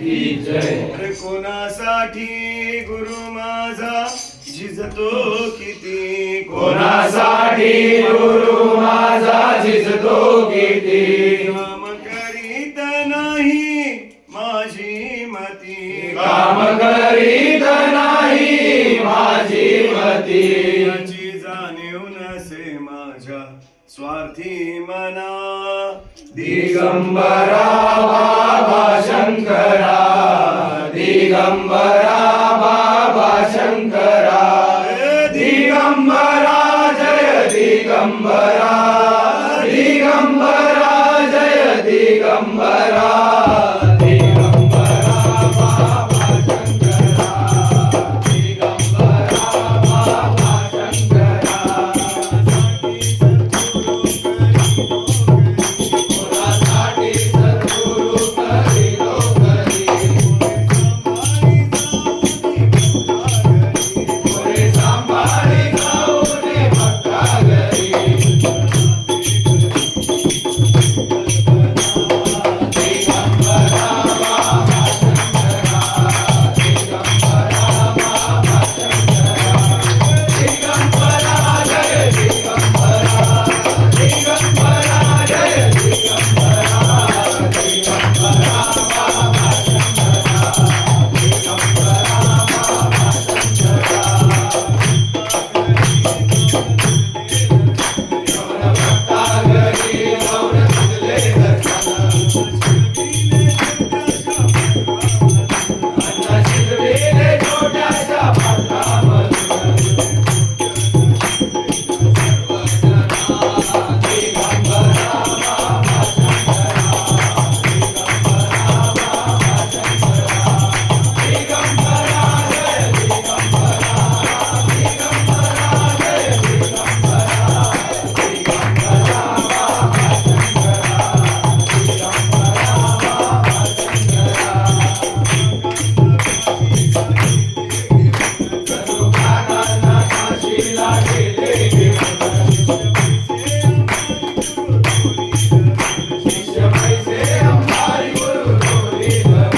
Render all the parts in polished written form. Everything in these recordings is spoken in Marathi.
की जय. अरे कोणासाठी गुरु माझा झिजतो किती, कोणासाठी गुरु माझा झिजतो किती. काम करीत नाही माझी मती, काम करीत नाही माझी मती. याची जाणीव नसे माझ्या स्वार्थी मना, दिगंबरा बाबा शंकरा, दिगंबरा बाबा शंकरा. दिगंबरा जय दिगंबरा, दिगंबरा जय दिगंबरा. दिगंबरा बाबा शंकरा, दिगंबरा बाबा शंकरा. कोणासाठी सद्गुरु करीलो करी, मोरे सांभाळी जाऊन भक्ता घरी. दिगंबरा बाबा शंकरा, दिगंबरा बाबा शंकरा. दिगंबरा जय दिगंबरा, दिगंबरा जय दिगंबरा. दिगंबरा बाबा शंकरा, दिगंबरा बाबा शंकरा. भक्ता घरी जाऊन तुझले दर्शन, अन्न शिजविले छोट्याशा पात्रामधून. दिगंबरा बाबा शंकरा, दिगंबरा बाबा शंकरा. दिगंबरा जय दिगंबरा, दिगंबरा जय दिगंबरा. दिगंबरा बाबा शंकरा, दिगंबरा बाबा शंकरा. सदुकानांना काशीला गेले घेऊन, शिष्य पैसे अंबारी गुरु थोरी धरून.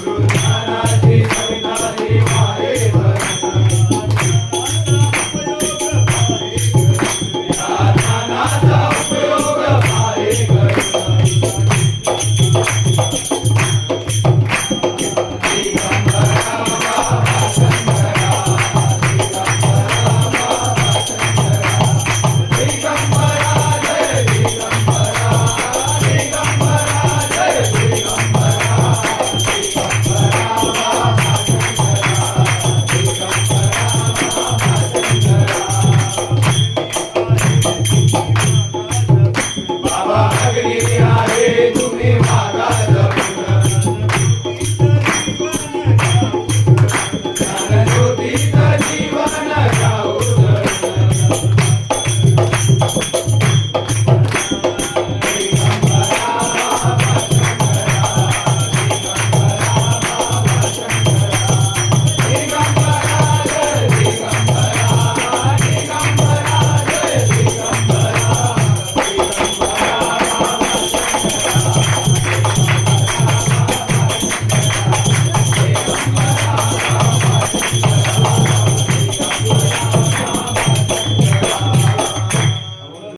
गुरु ज्ञानाची